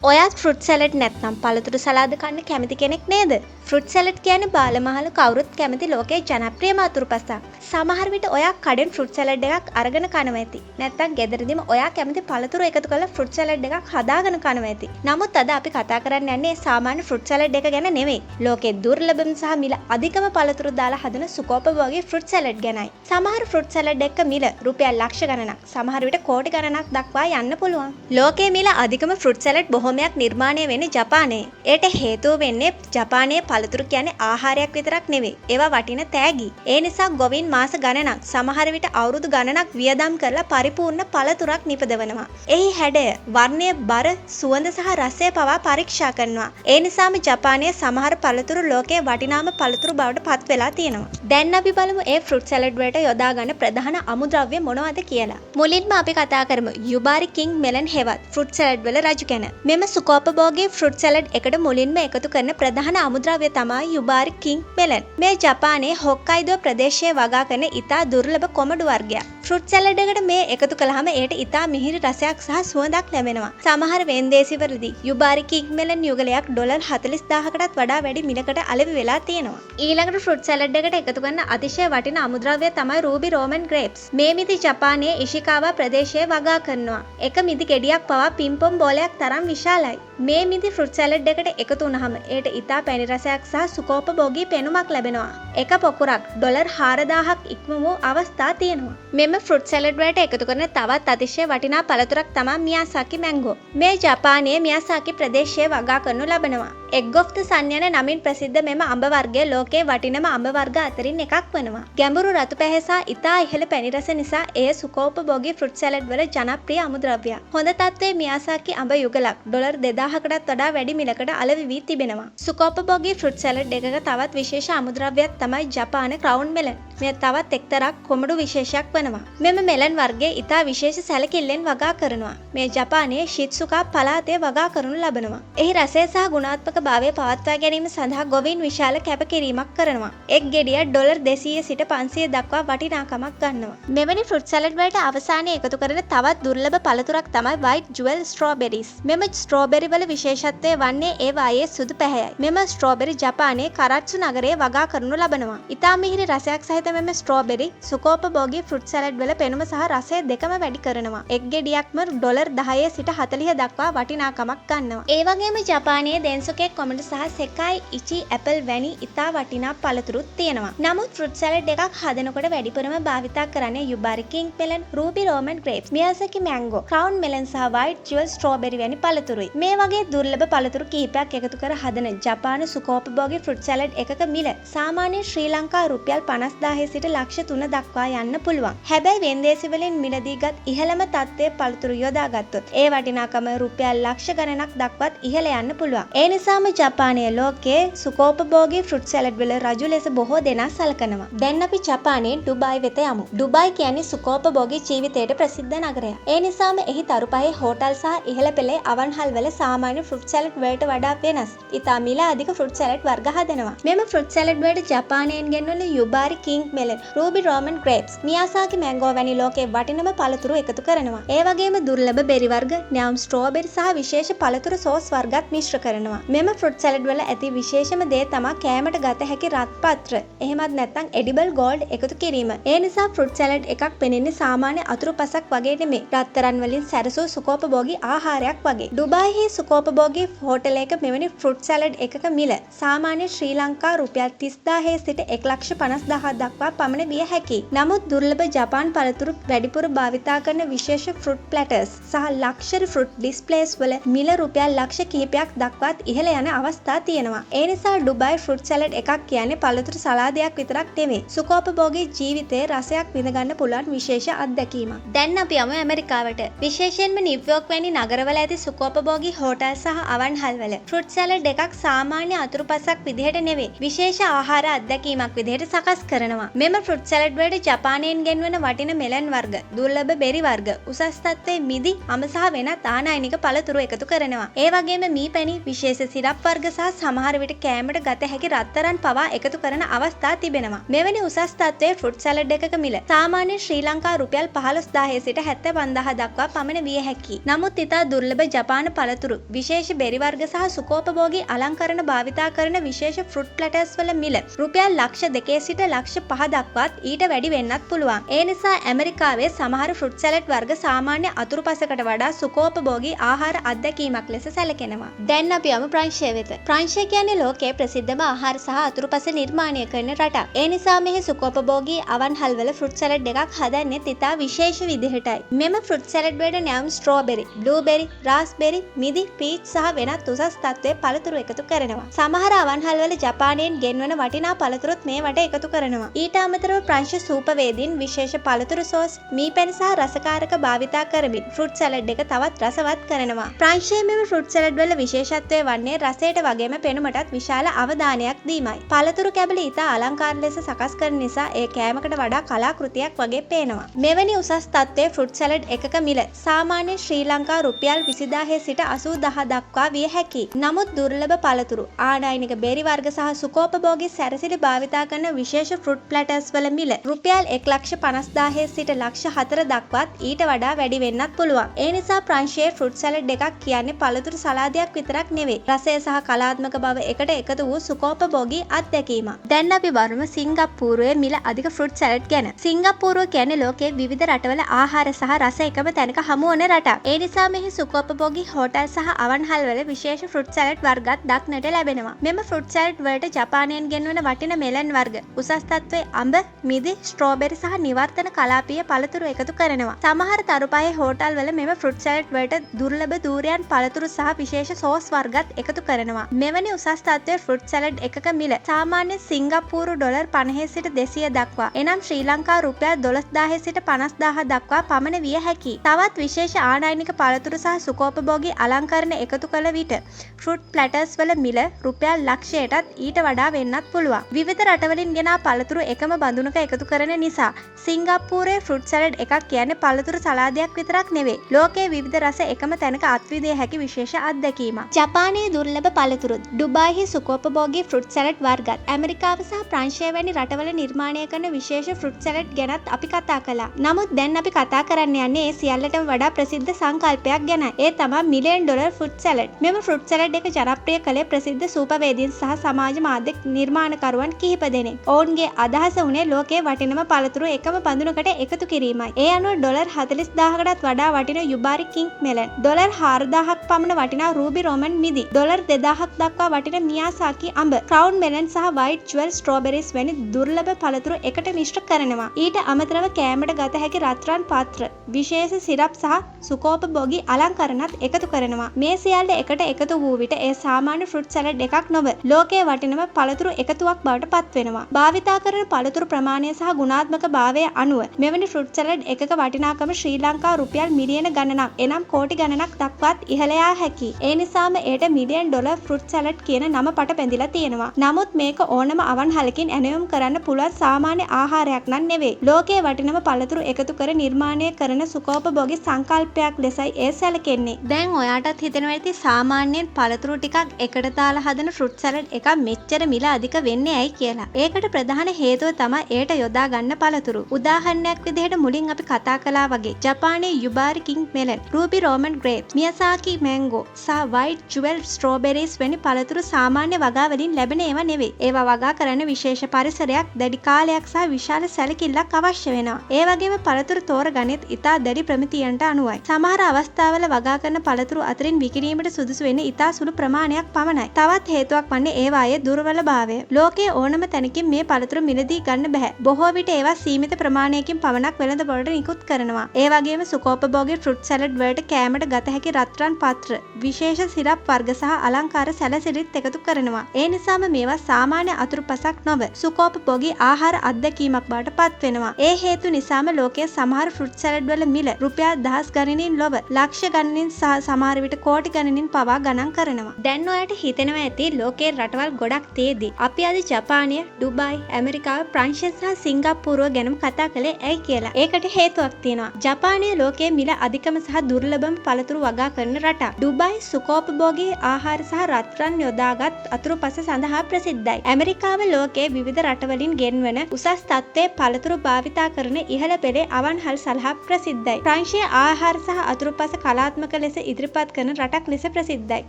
ඔයාත් fruit salad නැත්නම් පළතුරු සලාද කන්න කැමති කෙනෙක් නේද? ෆෘට් සැලඩ් කියන්නේ බාලමහලු කවුරුත් කැමති ලෝකයේ ජනප්‍රියම අතුරුපසක්. සමහර විට ඔයා කඩෙන් ෆෘට් සැලඩ් එකක් අරගෙන කනවා ඇති. නැත්නම් ගෙදරදීම ඔයා කැමති පළතුරු එකතු කරලා ෆෘට් සැලඩ් එකක් හදාගෙන කනවා ඇති. නමුත් අද අපි කතා කරන්න යන්නේ සාමාන්‍ය ෆෘට් සැලඩ් එක ගැන නෙවෙයි. ලෝකයේ දුර්ලභම සහ මිල අධිකම පළතුරු දාලා හදන සුකෝපභෝගී ෆෘට් සැලඩ් ගැනයි. සමහර ෆෘට් සැලඩ් එක මිල රුපියල් ලක්ෂ ගණනක්, සමහර විට කෝටි ගණනක් දක්වා යන්න පුළුවන්. ලෝකයේ මිල අධිකම ෆෘට් සැලඩ් බොහොමයක් නිර්මාණය වෙන්නේ ජපානයේ. ඒට හේතුව වෙන්නේ ජපානයේ පළතුරු කියන්නේ ආහාරයක් විතරක් නෙවෙයි. ඒවා වටින තෑගි. ඒ නිසා ගොවීන් මාස ගණනක්, සමහර විට අවුරුදු ගණනක් වියදම් කරලා පරිපූර්ණ පළතුරක් නිපදවනවා. එහි හැඩය, වර්ණය, බර, සුවඳ සහ රසය පවා පරීක්ෂා කරනවා. ඒ නිසාම ජපානයේ සමහර පළතුරු ලෝකයේ වටිනාම පළතුරු බවට පත් වෙලා තියෙනවා. දැන් අපි බලමු ඒ ෆෘට් සැලඩ් වලට යොදා ගන්න ප්‍රධාන අමුද්‍රව්‍ය මොනවද කියලා. මුලින්ම අපි කතා කරමු යුබාරි කිං මෙලන් හෙවත් ෆෘට් සැලඩ් වල රජු ගැන. මෙම සුකෝපභෝගී ෆෘට් සැලඩ් එකට මුලින්ම එකතු කරන ප්‍රධාන අමුද්‍රව්‍ය තමයි යුබාරි කිං මෙලන්. මේ ජපානයේ හොක්කයිඩෝ ප්‍රදේශයේ වගා කරන ඉතා දුර්ලභ කොමඩු වර්ගයක්. ෆෘට් සැලඩ් එකට මේ එකතු කළාම ඒට ඉතා මිහිරි රසයක් සහ සුවඳක් ලැබෙනවා. සමහර වෙන්දේසිවලදී යුබාරි කිං මෙලන් යුගලයක් ඩොලර් 40000කටත් වඩා වැඩි මිලකට අලෙවි වෙලා තියෙනවා. ඊළඟට ෆෘට් සැලඩ් එකට එකතු කරන අතිශය වටිනා අමුද්‍රව්‍ය තමයි රූබි රෝමන් ග්‍රේප්ස්. මේ මිදි ජපානයේ ඉෂිකාවා ප්‍රදේශයේ වගා කරනවා. එක මිදි ගෙඩියක් පවා පිම්පොම් බෝලයක් තරම් විශාලයි. මේ මිදි ෆෘට් සැලඩ් එකට එකතු වුණාම ඒට ඉතා පැණි රසයක් සහ සුකෝපභෝගී පෙනුමක් ලැබෙනවා. එක පොකුරක් ඩොලර් 4000ක් ඉක්ම වූ අවස්ථා තියෙනවා. මෙම ෆෘට් සැලඩ් වලට එකතු කරන තවත් අතිශය වටිනා පළතුරක් තමයි මියාසාකි මැංගෝ. මේ ජපානයේ මියාසාකි ප්‍රදේශයේ වගා කරනු ලබනවා. එග් ඔෆ් ද සන් යන නමින් ප්‍රසිද්ධ මෙම අඹ වර්ගය ලෝකයේ වටිනම අඹ වර්ග අතරින් එකක් වෙනවා. ගැඹුරු රතු පැහැසා ඉතා ඉහළ පැණි රස නිසා එය සුකෝපභෝගී ෆෘට් සැලඩ් වල ජනප්‍රිය අමුද්‍රව්‍යයක්. හොඳ තත්ත්වයේ මියාසාකි අඹ යුගලක් ඩොලර් 2000කටත් වඩා වැඩි මිලකට අලෙවි වී තිබෙනවා. සුකෝපභෝගී ෆෘට් සැලඩ් එකක තවත් විශේෂ අමුද්‍රව්‍යයක් තමයි ජපාන ක්‍රවුන් මෙලන්. මෙය තවත් එක්තරා කොමඩු විශේෂයක් වෙනවා. මෙම මෙලන් වර්ගය ඉතා විශේෂ සැලකිල්ලෙන් වගා කරනවා. මේ ජපානයේ ශිත්සුකා පළාතේ වගා කරනු ලබනවා. එහි රසය සහ ගුණාත්මක භාවය පවත්වා ගැනීම සඳහා ගොවීන් විශාල කැපකිරීමක් කරනවා. එක් ගෙඩිය ඩොලර් 200 සිට 500 දක්වා වටිනාකමක් ගන්නවා. මෙවැනි ෆෘට් සැලඩ් වලට අවසානයේ එකතු කරන තවත් දුර්ලභ පළතුරක් තමයි වයිට් ජුවල් ස්ට්‍රෝබෙරිස්. මෙම ස්ට්‍රෝබෙරි වල විශේෂත්වය වන්නේ ඒවායේ සුදු පැහැයයි. මෙම ස්ට්‍රෝබෙරි ජපානයේ කරට්සු නගරයේ වගා කරනු ලබනවා. ඉතා මිහිරි රසයක් සහිත මෙම ස්ට්‍රෝබෙරි සුකෝපභෝගී ෆෘට් සැලඩ් වල පෙනුම සහ රසය දෙකම වැඩි කරනවා. එක් ගෙඩියක්ම ඩොලර් 10 සිට 40 දක්වා වටිනාකමක් ගන්නවා. ඒ වගේම ජපානයේ දෙන්සොකේ කොමඩු සහ සෙකායි ඉචි ඇපල් වැනි ඉතා වටිනා පළතුරුත් තියෙනවා. නමුත් ෆෘට් සැලඩ් එකක් හදනකොට වැඩිපුරම භාවිතා කරන්නේ යුබාරි කිං මෙලන්, Ruby Roman grapes, මියාසාකි mango, crown මෙලන් සහ වයිට් ජුවල් ස්ට්‍රෝබෙරි වැනි පළතුරුයි. මේ වගේ දුර්ලභ පළතුරු කිහිපයක් එකතු කර හදන ජපාන සුකෝපභෝගී ෆෘට් සැලඩ් එකක මිල සාමාන්‍ය ශ්‍රී ලංකා රුපියල් 50000 සිට ලක්ෂ 3 දක්වා යන්න පුළුවන්. හැබැයි වෙන්දේසි වලින් මිලදීගත් ඉහළම තත්ත්වයේ පළතුරු යොදා ගත්තොත් ඒ වටිනාකම රුපියල් ලක්ෂ ගණනක් දක්වත් ඉහළ යන්න පුළුවන්. ඒ නිසාම ජපානයේ ලෝකයේ සුකෝපභෝගී ෆෘට් සැලඩ් වල රජු ලෙස බොහෝ දෙනා සලකනවා. දැන් අපි ජපානයේ ඩුබායි වෙත යමු. ඩුබායි කියන්නේ සුකෝපභෝගී ජීවිතයට ප්‍රසිද්ධ නගරයක්. ඒ නිසාම එහි තරුපහේ හෝටල් සහ ඉහළ පෙළේ අවන්හල් වල සාමාන්‍ය ෆෘට් සැලඩ් වලට වඩා වෙනස්. ඉතා මිල අධික ෆෘට් සැලඩ් වර්ග හදනවා. මෙම ෆෘට් සැලඩ් වලට ජපානයෙන් ගෙන්වන යුබාරි කිං මෙලන්, රූබි රෝමන් ග්‍රේප්ස්, මියාසාකි මැංගෝ වැනි ලෝකයේ වටිනම පළතුරු එකතු කරනවා. ඒ වගේම දුර්ලභ බෙරි වර්ග, න්‍යාම් ස්ට්‍රෝබෙරි සහ විශේෂ පළතුරු සෝස් වර්ගත් මිශ්‍ර කරනවා. මෙම ෆෘට් සැලඩ් වල ඇති විශේෂම දේ තමයි කෑමට ගත හැකි රත් පත්‍ර. එහෙමත් නැත්නම් එඩිබල් ගෝල්ඩ් එකතු කිරීම. ඒ නිසා ෆෘට් සැලඩ් එකක් පෙනෙන්නේ සාමාන්‍ය අතුරුපසක් වගේ නෙමෙයි. රත්තරන් වලින් සැරසූ සුකෝපභෝගී ආහාරයක් වගේ. ඩුබායිහි සුකෝපභෝගී හෝටලයක මෙවැනි ෆෘට් සැලඩ් එකක මිල සාමාන්‍ය ශ්‍රී ලංකා රුපියල් 30000 සිට 1,50,000 දක්වා පමණ විය හැකියි. නමුත් දුර්ලභ ජපාන් පළතුරු වැඩිපුර භාවිතා කරන විශේෂ ෆෘට් ප්ලැටර්ස් සහ ලක්ෂරි ෆෘට් ඩිස්ප්ලේස් වල මිල රුපියල් ලක්ෂ කිහිපයක් දක්වාත් ඉහළ යන අවස්ථා තියෙනවා. ඒ නිසා ඩුබායි ෆෘට් සැලඩ් එකක් කියන්නේ පළතුරු සලාදයක් විතරක් නෙවෙයි. සුකෝපභෝගී ජීවිතයේ රසයක් විඳගන්න පුළුවන් විශේෂ අත්දැකීමක්. දැන් අපි යමු ඇමරිකාවට. විශේෂයෙන්ම නිව්යෝක් වැනි නගරවල ඇති සුකෝපභෝගී හෝටල් සහ අවන්හල් වල ෆෘට් සැලඩ් එකක් සාමාන්‍ය අතුරුපසක් විදිහට නෙවෙයි. විශේෂ ආහාර අත්දැකීමක් විදිහට සකස් කරනවා. මෙම ෆෘට් සැලඩ් වලට ජපානයෙන් ගෙන්වන වටින මෙලන් වර්ග, දුර්ලභ බෙරි වර්ග, උසස් තත්ත්වයේ මිදි, අඹ සහ වෙනත් ආනයනික පළතුරු එකතු කරනවා. ඒ වගේම මී පැණි, විශේෂ සිරප් සිරප් වර්ග සහ සමහර විට කෑමට ගත හැකි රත්තරන් පවා එකතු කරන අවස්ථා තිබෙනවා. මෙවැනි උසස් තත්ත්වයේ ෆෘට් සලාඩ් එකක මිල සාමාන්‍යයෙන් ශ්‍රී ලංකා රුපියල් 15000 සිට 75000 දක්වා පමණ විය හැකියි. නමුත් ඉතා දුර්ලභ ජපාන පළතුරු, විශේෂ බෙරි වර්ග සහ සුකෝපභෝගී අලංකරණ භාවිතා කරන විශේෂ ෆෘට් ප්ලැටර්ස් වල මිල රුපියල් ලක්ෂ 2 සිට ලක්ෂ 5 දක්වාත් ඊට වැඩි වෙන්නත් පුළුවන්. ඒ නිසා ඇමරිකාවේ සමහර ෆෘට් සලාඩ් වර්ග සාමාන්‍ය අතුරුපසකට වඩා සුකෝපභෝගී ආහාර අත්දැකීමක් ලෙස සැලකෙනවා. දැන් අපි යමු ප්‍රංශය වෙත. ප්‍රංශය කියන්නේ ලෝකයේ ප්‍රසිද්ධම ආහාර සහ අතුරුපස නිර්මාණය කරන රටක්. ඒ නිසා මෙහි සුකෝපභෝගී අවන්හල් වල ෆෘට් සලාඩ් එකක් හදන්නේ ඉතා විශේෂ විදිහටයි. මෙම ෆෘට් සලාඩ් වලට නැවුම් ස්ට්‍රෝබෙරි, බ්ලූබෙරි, රාස්බෙරි, මිදි, පීච් සහ වෙනත් උසස් තත්ත්වයේ පළතුරු එකතු කරනවා. සමහර අවන්හල් වල ජපානයෙන් ගෙන්වන වටිනා පළතුරුත් මේවට එකතු කරනවා. ඊට අමතරව ප්‍රංශ සූපවේදීන් විශේෂ පළතුරු සෝස්, මීපැණි සහ රසකාරක භාවිතා කරමින් ෆෘට් සලාඩ් එක තවත් රසවත් කරනවා. ප්‍රංශයේ මෙම ෆෘට් සලාඩ් වල විශේෂත්වය වන්නේ රසයට වගේම පෙනුමටත් විශාල අවධානයක් දීමයි. පළතුරු කැබලි ඉතා අලංකාර ලෙස සකස් කරන නිසා ඒ කෑමකට වඩා කලාකෘතියක් වගේ පේනවා. මෙවැනි උසස් තත්ත්වයේ ෆෘට් සලාඩ් එකක මිල සාමාන්‍ය ශ්‍රී ලංකා රුපියල් 20000 සිට 80000 දක්වා විය හැකියි. නමුත් දුර්ලභ පළතුරු, ආනයනික බෙරි වර්ග සහ සුකෝපභෝගී සැරසිලි භාවිතා කරන විශේෂ ෆෘට් ප්ලැටර්ස් වල මිල රුපියල් 1,50,000 සිට ලක්ෂ 4 දක්වාත් ඊට වඩා වැඩි වෙන්නත් පුළුවන්. ඒ නිසා ප්‍රංශයේ ෆෘට් සලාඩ් එකක් කියන්නේ පළතුරු සලාදයක් විතරක් නෙවෙයි. රසය සහ කලාත්මක බව එකට එකතු වූ සුකෝපභෝගී අත්දැකීමක්. දැන් අපි බලමු සිංගප්පූරුවේ මිල අධික ෆෘට් සලාඩ් ගැන. සිංගප්පූරුව කියන්නේ ලෝකයේ විවිධ රටවල ආහාර සහ රස එකම තැනක හමු වන රටක්. ඒ නිසා මෙහි සුකෝපභෝගී හෝටල් සහ අවන්හල් වල විශේෂ ෆෘට් සලාඩ් වර්ගත් දක්නට ලැබෙනවා. මෙම ෆෘට් සලාඩ් වලට ජපානයෙන් ගෙන්වන වටින මෙලන් වර්ග, උසස් තත්ත්වයේ අඹ, මිදි, ස්ට්‍රෝබෙරි සහ නිවර්තන කලාපීය පළතුරු එකතු කරනවා. සමහර තරුපහේ හෝටල් වල මෙම ෆෘට් සලාඩ් වලට දුර්ලභ දූරයන් පළතුරු සහ විශේෂ සෝස් වර්ගත් එකතු කරනවා. මෙවැනි උසස් තත්ත්වයේ ෆෘට් සලාඩ් එකක මිල සාමාන්‍ය සිංගප්පූරු ඩොලර් 50 සිට 200 දක්වා, එනම් ශ්‍රී ලංකා රුපියල් 12000 සිට 50000 දක්වා පමණ විය හැකියි. තවත් විශේෂ ආනයනික පළතුරු සහ සුකෝපභෝගී අලංකරණ එකතු කළ විට ෆෘට් ප්ලැටර්ස් වල මිල රුපියල් ලක්ෂයටත් ඊට වඩා වෙන්නත් පුළුවන්. විවිධ රටවලින් ගෙනා පළතුරු එකම බඳුනක එකතු කරන නිසා සිංගප්පූරුවේ ෆෘට් සලාඩ් එකක් කියන්නේ පළතුරු සලාදයක් විතරක් නෙවෙයි. ලෝකයේ විවිධ රස එකම තැනක අත්විදිය හැකි විශේෂ අත්දැකීමක්. ජපානයේ දුර්ලභ පළතුරු, ඩුබායිහි සුකෝපභෝගී ෆෘට් සලාඩ් වර්ගත්, ඇමරිකාව සහ ප්‍රංශය වැනි රටවල නිර්මාණය කරන විශේෂ ෆෘට් සලාඩ් ගැනත් අපි කතා කළා. නමුත් දැන් අපි කතා කරන්න යන්නේ ඒ සියල්ලටම වඩා ප්‍රසිද්ධ සංකල්පයක් ගැනයි. ඒ තමයි මිලියන් ඩොලර් ෆෘට් සලාඩ්. මෙම ෆෘට් සලාඩ් එක ජනප්‍රිය කළේ ප්‍රසිද්ධ සූපවේදීන් සහ සමාජ මාධ්‍ය නිර්මාණකරුවන් කිහිප දෙනෙක්. ඔවුන්ගේ අදහස වුණේ ලෝකයේ වටිනම පළතුරු එකම බඳුනකට එකතු කිරීමයි. ඒ අනුව ඩොලර් 40000කටත් වඩා වටින යුබාරි කිංක් මෙලන්, ඩොලර් 4000ක් පමණ වටිනා රූබි රෝමන් මිදි, ඩොලර් 2000ක් දක්වා වටින මියාසාකි අඹ, ක්‍රවුන් මෙලන් සහ වයිට් ජුවල් ස්ට්‍රෝබෙරිස් වැනි දුර්ලභ පළතුරු එකට මිශ්‍ර කරනවා. ඊට අමතරව කෑමට ගත හැකි රත්රන් පාත්‍ර, විශේෂ සිරප් සහ සුකෝපභෝගී අලංකරණත් එකතු කරනවා. මේ සියල්ල එකට එකතු වූ විට ඒ සාමාන්‍ය ෆෘට් සලාඩ් එකක් නොව ලෝකයේ වටිනම පළතුරු එකතුවක් බවට පත් වෙනවා. භාවිතා කරන පළතුරු ප්‍රමාණය සහ ගුණාත්මක භාවය අනුව මෙවැනි ෆෘට් සලාඩ් එකක වටිනාකම ශ්‍රී ලංකා රුපියල් මිලියන ගණනක්, එනම් කෝටි ගණනක් දක්වාත් ඉහළ යා හැකියි. ඒ නිසාම එයට මිලියන් ඩොලර් ෆෘට් සලාඩ් කියන නම පට බැඳිලා තියෙනවා. නමුත් මේක ඕනම අවන්හලකින් ඇනයුම් කරන්න පුළුවන් සාමාන්‍ය ආහාරයක් නම් නෙවෙයි. ලෝකයේ වටිනම පළතුරු එකතු කර නිර්මාණය කරන සුකෝපභෝගී සංකල්පයක් ලෙසයි ඒ සැලකෙන්නේ. දැන් ඔයාටත් හිතෙනවා ඇති සාමාන්‍යයෙන් පළතුරු ටිකක් එකට දාලා හදන ෆෘට් සලාඩ් එකක් මෙච්චර මිල අධික වෙන්නේ ඇයි කියලා. ඒකට ප්‍රධාන හේතුව තමයි ඒට යොදා ගන්න පළතුරු. උදාහරණයක් විදිහට මුලින් අපි කතා කළා වගේ ජපානයේ යුබාරි කිංක් මෙලන්, රූබි රෝමන් ග්‍රේප්ස්, මියාසාකි මැංගෝ සහ වයිට් ජුවල් ස්ට්‍රෝබෙරිස් වැනි පළතුරු සාමාන්‍ය වගා වලින් ලැබෙන ඒවා නෙවෙයි. ඒවා වගා කරන්න විශේෂ පරිසරයක්, දැඩි කාලයක් සහ විශාල සැලකිල්ලක් අවශ්‍ය වෙනවා. ඒ වගේම පළතුරු තෝරගන්නෙත් ඉතා දැඩි ප්‍රමිතියන්ට අනුවයි. සමහර අවස්ථාවල වගා කරන පළතුරු අතරින් විකිණීමට සුදුසු වෙන්නේ ඉතා සුළු ප්‍රමාණයක් පමණයි. තවත් හේතුවක් වන්නේ ඒවායේ දුර්වලභාවය. ලෝකයේ ඕනම තැනකින් මේ පළතුරු මිලදී ගන්න බෑ. බොහෝ විට ඒවා සීමිත ප්‍රමාණයකින් පමණක් වෙළඳපොළට නිකුත් කරනවා. ඒ වගේම සුකෝපභෝගී ෆෘට් සලාඩ් වලට කෑමට ගත හැකි රත්රන් පාත්‍ර, විශේෂ සිරප් වර්ග සහ අලංකාර සැලසිලිත් එකතු කරනවා. ඒ නිසාම මේවා සාමාන්‍ය අතුරුපසක් නොව සුකෝපභෝගී ආහාර අත්දැකීමක් බවට පත් වෙනවා. ඒ හේතු නිසාම ලෝකයේ සමහර ෆෘට් සලාඩ් වල මිල රුපියල් දහස් ගණනින් ලොව ලක්ෂ ගණනින් සහ සමහර විට කෝටි ගණනින් පවා ගණන් කරනවා. දැන් ඔයාලට හිතෙනවා ඇති ලෝකයේ රටවල් ගොඩක් තියෙද්දි අපි අද ජපානය, ඩුබායි, ඇමරිකාව, ප්‍රංශය සහ සිංගප්පූරුව ගැනම කතා කළේ ඇයි කියලා. ඒකට හේතුවක් තියෙනවා. ජපානය ලෝකයේ මිල අධිකම සහ දුර්ලභම පළතුරු වගා කරන රටක්. ඩුබායි සුකෝපභෝගී ආහාර ආහාර සහ රත්රන් යොදාගත් අතුරුපස සඳහා ප්‍රසිද්ධයි. ඇමරිකාව ලෝකයේ විවිධ රටවලින් ගෙන්වන උසස් තත්ත්වයේ පළතුරු භාවිතා කරන ඉහළ පෙළේ අවන්හල් සලහා ප්‍රසිද්ධයි. ප්‍රංශය ආහාර සහ අතුරුපස කලාත්මක ලෙස ඉදිරිපත් කරන රටක් ලෙස ප්‍රසිද්ධයි.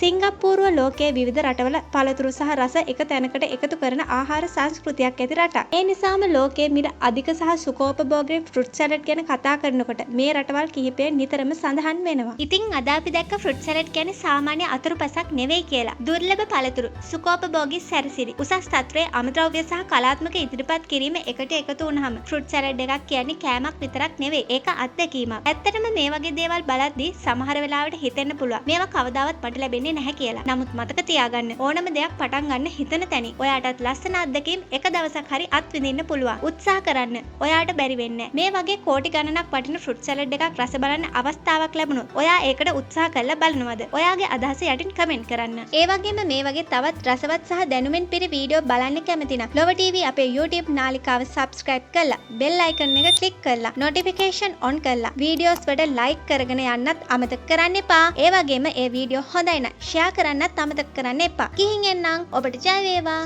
සිංගප්පූරුව ලෝකයේ විවිධ රටවල පළතුරු සහ රස එක තැනකට එකතු කරන ආහාර සංස්කෘතියක් ඇති රටක්. ඒ නිසාම ලෝකයේ මිල අධික සහ සුඛෝපභෝගී ෆෘට් සැලඩ් ගැන කතා කරනකොට මේ රටවල් කිහිපය නිතරම සඳහන් වෙනවා. ඉතින් අද අපි දැක්ක ෆෘට් සැලඩ් කියන්නේ සාමාන්‍ය අතුරුපසක් නෙවෙයි කියලා. දුර්ලභ පළතුරු, සුඛෝපභෝගී සැරසිලි, උසස් තත්ත්වයේ අමද්‍රව්‍ය සහ කලාත්මක ඉදිරිපත් කිරීම එකට එකතු වුනහම ෆෘට් සැලඩ් එකක් කියන්නේ කෑමක් විතරක් නෙවෙයි. ඒක අත්දැකීමක්. ඇත්තටම මේ වගේ දේවල් බලද්දී සමහර වෙලාවට හිතෙන්න පුළුවන් මේවා කවදාවත් මට ලැබෙන්නේ නැහැ කියලා. නමුත් මතක තියාගන්න ඕනම දෙයක් පටන් ගන්න හිතන තැනින් ඔයාටත් ලස්සන අත්දැකීම් එක දවසක් හරි අත්විඳින්න පුළුවන්. උත්සාහ කරන්න. ඔයාට බැරි වෙන්නේ නැහැ. මේ වගේ කෝටි ගණනක් වටින ෆෘට් සැලඩ් එකක් රස බලන්න අවස්ථාවක් ලැබුණොත් ඔයා ඒකට උත්සාහ කරලා බලනවද? ඔයාගේ අදහස යටින් කමෙන්ට් කරන්න. ඒ වගේම මේ වගේ තවත් රසවත් සහ දැනුමින් පිරි වීඩියෝ බලන්න කැමති නම් ලොව TV අපේ YouTube නාලිකාව subscribe කරලා bell icon එක click කරලා notification on කරලා videos වලට like කරගෙන යන්නත් අමතක කරන්න එපා. ඒ වගේම ඒ වීඩියෝ හොඳයි නම් share කරන්නත් අමතක කරන්න එපා. ගිහින් එන්නම්. ඔබට ජය වේවා.